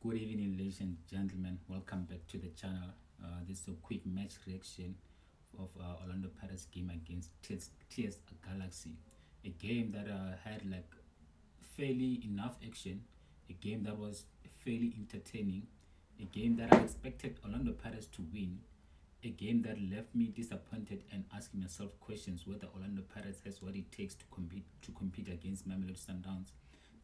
Good evening, ladies and gentlemen. Welcome back to the channel. This is a quick match reaction of Orlando Pirates game against TS Galaxy. A game that had like fairly enough action. A game that was fairly entertaining. A game that I expected Orlando Pirates to win. A game that left me disappointed and asking myself questions whether Orlando Pirates has what it takes to compete against Mamelodi Sundowns.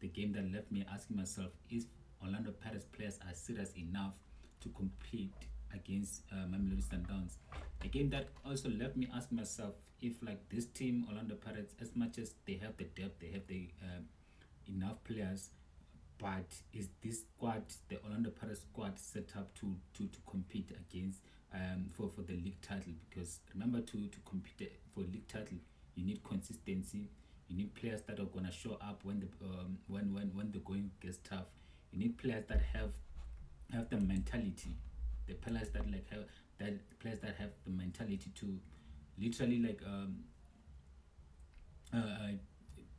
The game that left me asking myself if Orlando Pirates players are serious enough to compete against Mamelodi Sundowns. A game that also left me asking myself if like this team Orlando Pirates, as much as they have the depth, they have the enough players, but is this squad, the Orlando Pirates squad, set up to compete against for the league title? Because remember, to compete for league title, you need consistency. You need players that are gonna show up when when the going gets tough. You need players that have the mentality. The players that like have that players that have the mentality to literally like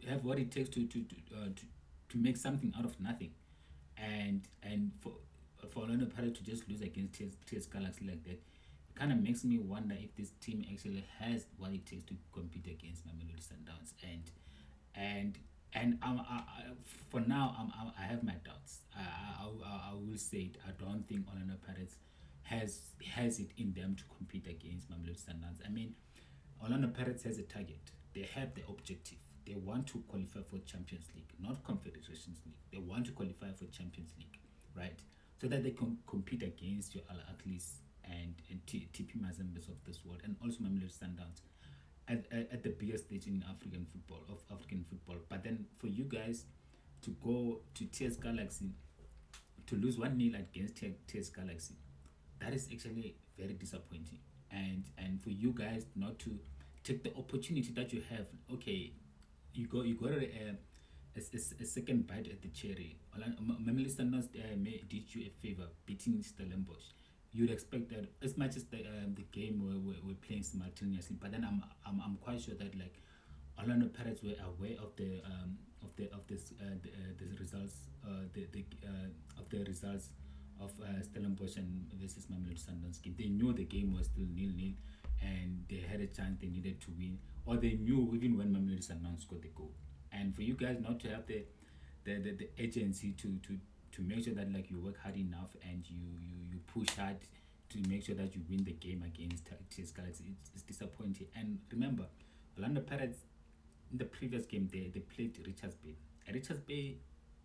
have what it takes to make something out of nothing. And for Orlando Pirates to just lose against TS Galaxy like that, it kind of makes me wonder if this team actually has what it takes to compete against Mamelodi Sundowns. And for now, I have my doubts. I will say it. I don't think Orlando Pirates has it in them to compete against Mamelodi Sundowns. I mean, Orlando Pirates has a target. They have the objective. They want to qualify for Champions League, not Confederations League. They want to qualify for Champions League, right? So that they can compete against your Al Aklis and TP Mazembes of this world, and also Mamelodi Sundowns at the biggest stage in African football. But then for you guys to go to TS Galaxy to lose 1-0 against TS Galaxy, that is actually very disappointing. And for you guys not to take the opportunity that you have, okay, you got a second bite at the cherry. Mamelodi Sundowns did you a favor beating Stellenbosch. You'd expect that, as much as the game were playing simultaneously, but then I'm quite sure that like Orlando Pirates were aware of the results of the results of Stellenbosch and versus Mamelodi Sundowns game. They knew the game was still 0-0, and they had a chance they needed to win, or they knew even when Mamelodi Sundowns scored the goal. And for you guys not to have the agency to make sure that like you work hard enough and you push hard to make sure that you win the game against TS Galaxy, it's disappointing. And remember, Orlando Pirates in the previous game they played Richards Bay. And Richards Bay,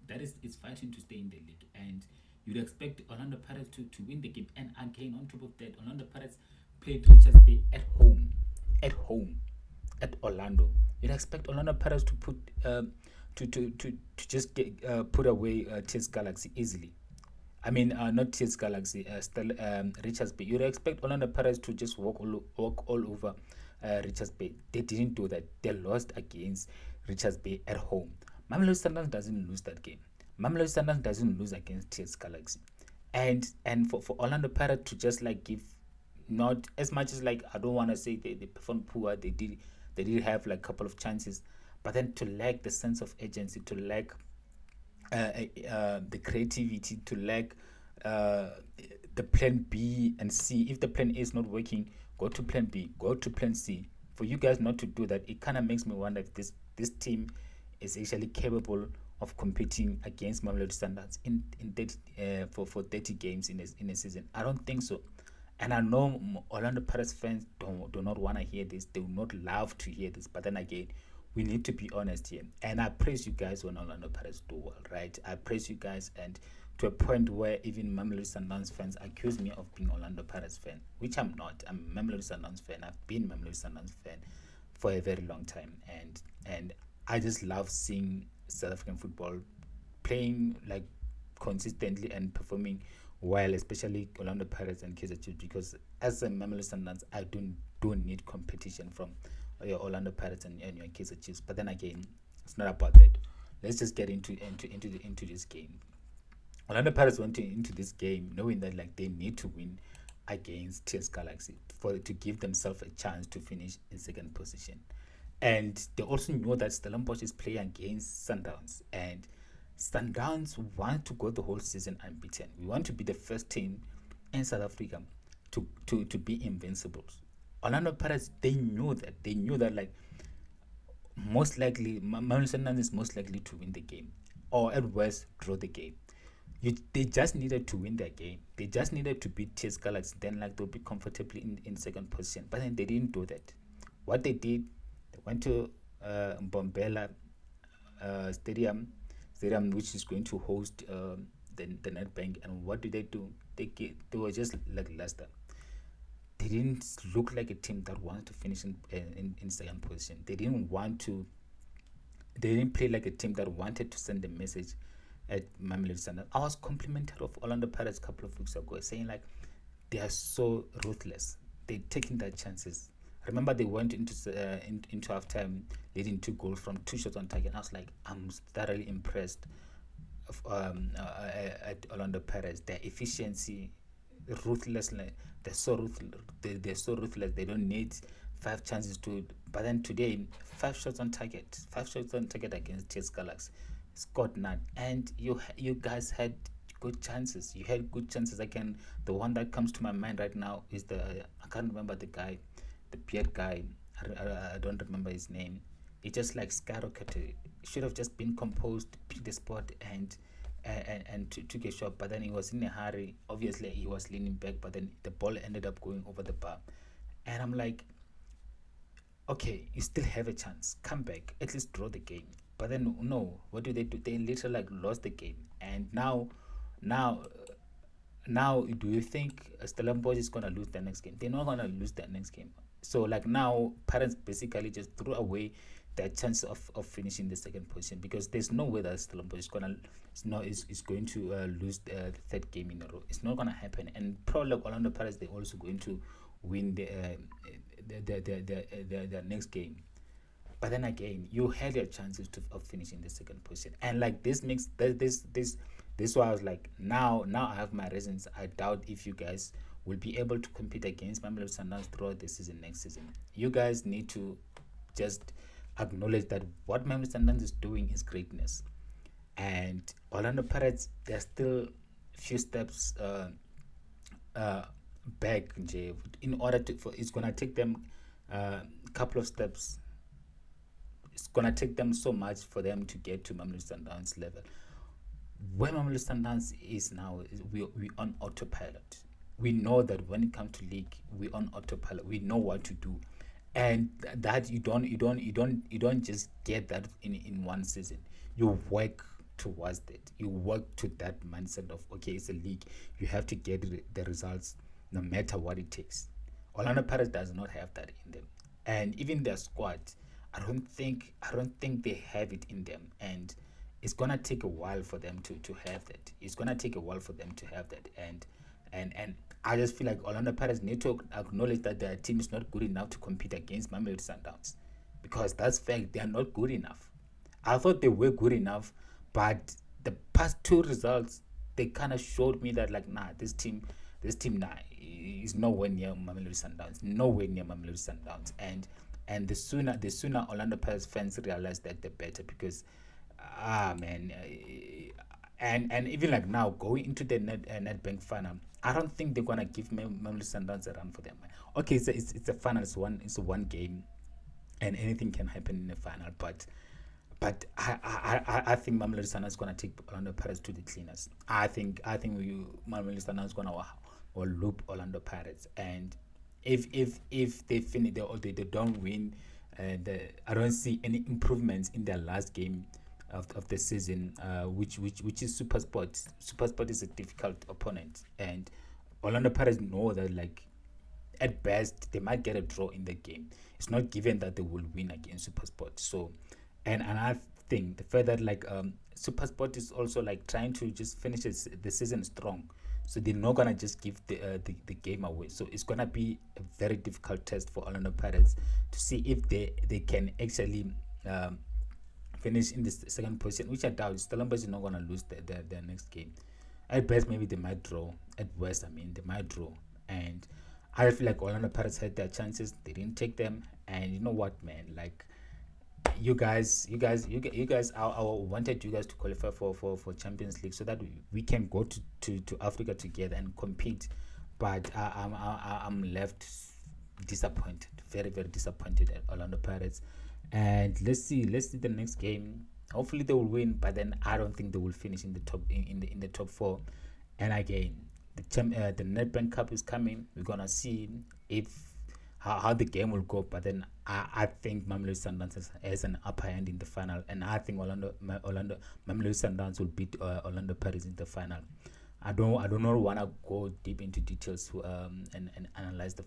that is fighting to stay in the league, and you'd expect Orlando Pirates to win the game. And again, on top of that, Orlando Pirates played Richards Bay at home, at Orlando. You'd expect Orlando Pirates to put to just put away TS Galaxy easily. I mean, not TS Galaxy, Richards Bay. You'd expect Orlando Pirates to just walk all over Richards Bay. They didn't do that. They lost against Richards Bay at home. Mamelodi Sundowns doesn't lose that game. Mamelodi Sundowns doesn't lose against TS Galaxy. And for Orlando Pirates to just like give, not as much as like, I don't want to say they performed poor. They did have like a couple of chances, but then to lack the sense of agency, to lack the creativity, to lack uh, the plan B and C. If the plan A is not working, go to plan B, go to plan C. For you guys not to do that, it kind of makes me wonder if this team is actually capable of competing against Mamelodi Sundowns in 30, for 30 games in a season. I don't think so. And I know Orlando Pirates fans do not want to hear this. They would not love to hear this. But then again, we need to be honest here. And I praise you guys when Orlando Pirates do well, right? I praise you guys, and to a point where even Mamelodi Sundowns fans accuse me of being Orlando Pirates fan, which I'm not. I'm a Mamelodi Sundowns fan. I've been Mamelodi Sundowns fan for a very long time, and I just love seeing South African football playing like consistently and performing well, especially Orlando Pirates and KAIZER Chiefs, because as a Mamelodi Sundowns, I don't need competition from your Orlando Pirates and your KAIZER Chiefs. But then again, it's not about that. Let's just get into this game. Orlando Pirates went into this game knowing that like they need to win against TS Galaxy for to give themselves a chance to finish in second position. And they also know that Stellenbosch is playing against Sundowns, and Sundowns want to go the whole season unbeaten. We want to be the first team in South Africa to be invincibles. Orlando Pirates, they knew that like most likely Mamelodi Sundowns is most likely to win the game, or at worst draw the game. They just needed to win their game. They just needed to beat TS Galaxy. Then like they'll be comfortably in second position. But then they didn't do that. What they did, they went to Mbombela stadium, which is going to host the NEDBANK. And what did they do? They were just like Leicester. They didn't look like a team that wanted to finish in second position. They didn't play like a team that wanted to send a message at Mamelodi Sundowns. I was complimented of Orlando Pirates a couple of weeks ago, saying like they are so ruthless. They're taking their chances. Remember, they went into halftime leading 2 goals from 2 shots on target. I was like, I'm thoroughly impressed at Orlando Pirates. Their efficiency, ruthlessness. They're so ruthless. They don't need 5 chances to. But then today, 5 shots on target. 5 shots on target against TS Galaxy. Scored none. And you guys had good chances. You had good chances. Again, the one that comes to my mind right now is I can't remember the guy, the beard guy. I don't remember his name. It just like skyrocketed. Should have just been composed, picked the spot, and took a shot. But then he was in a hurry. Obviously, he was leaning back. But then the ball ended up going over the bar. And I'm like, okay, you still have a chance. Come back. At least draw the game. But then no, what do? They literally like lost the game. And now, do you think Stellenbosch is gonna lose the next game? They're not gonna lose the next game. So like now, parents basically just threw away their chance of finishing the second position, because there's no way that Stellenbosch is going to lose the third game in a row. It's not gonna happen. And probably like Orlando Pirates, they're also going to win the next game. But then again, you had your chances of finishing the second position, and like this makes this why I was like, now I have my reasons. I doubt if you guys will be able to compete against Mamelodi Sundowns throughout the season next season. You guys need to just acknowledge that what Mamelodi Sundowns is doing is greatness, and Orlando Pirates, they're still a few steps back. In order to, it's gonna take them a couple of steps. It's gonna take them so much for them to get to Mamelodi Sundowns level. Where Mamelodi Sundowns is now, we on autopilot. We know that when it comes to league, we on autopilot. We know what to do, and that you don't just get that in one season. You work towards that. You work to that mindset of, okay, it's a league. You have to get the results no matter what it takes. Orlando Pirates does not have that in them, and even their squad, I don't think they have it in them, and it's gonna take a while for them to have that. It's gonna take a while for them to have that, and I just feel like Orlando Pirates need to acknowledge that their team is not good enough to compete against Mamelodi Sundowns, because that's fact. They are not good enough. I thought they were good enough, but the past 2 results, they kind of showed me that like, nah, this team is nowhere near Mamelodi Sundowns, and the sooner Orlando Pirates fans realize that, the better, because and even like now going into the NEDBANK final, I don't think they're gonna give Mamelodi Sundowns a run for them. Okay, it's a final, it's one game, and anything can happen in the final, but I think Mamelodi Sundowns is gonna take Orlando Pirates to the cleaners. I think Mamelodi Sundowns is gonna or loop Orlando Pirates, and if they finish they don't win, I don't see any improvements in their last game of the season, which is SuperSport. SuperSport is a difficult opponent, and Orlando Pirates know that like at best they might get a draw in the game. It's not given that they will win against SuperSport. So, and I think the further like SuperSport is also like trying to just finish the season strong. So they're not gonna just give the game away. So it's gonna be a very difficult test for Orlando Pirates to see if they can actually finish in the second position, which I doubt. Stellenbosch is not gonna lose their next game. At best, maybe they might draw. At worst, they might draw. And I feel like Orlando Pirates had their chances. They didn't take them. And you know what, man? Like, I wanted you guys to qualify for Champions League so that we can go to Africa together and compete. But I'm left disappointed, very very disappointed at Orlando Pirates. And let's see the next game. Hopefully they will win, but then I don't think they will finish in the top four. And again, the NEDBANK Cup is coming. We're gonna see if how the game will go. But then I think Mamelodi Sundowns has an upper hand in the final, and I think Orlando Mamelodi Sundowns will beat Orlando Pirates in the final. I don't know want to go deep into details and analyze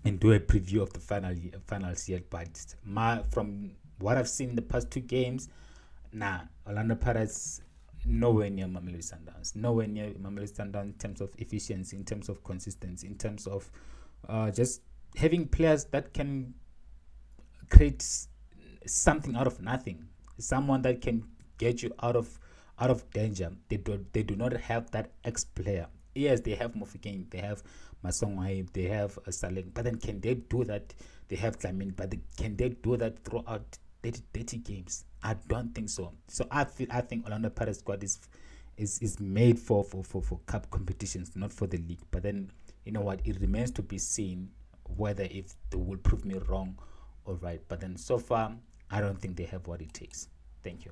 and do a preview of the finals yet. But from what I've seen in the past two games, Orlando Pirates nowhere near Mamelodi Sundowns. Nowhere near Mamelodi Sundowns in terms of efficiency, in terms of consistency, in terms of just having players that can create something out of nothing. Someone that can get you out of danger. They do not have that X player. Yes, they have MOFOKENG, they have Masongwai, they have Saleng, but then can they do that? They have Tlamin, but can they do that throughout 30 games? I don't think so. So I think Orlando Pirates squad is made for cup competitions, not for the league. But then you know what? It remains to be seen whether if they will prove me wrong or right. But then so far, I don't think they have what it takes. Thank you.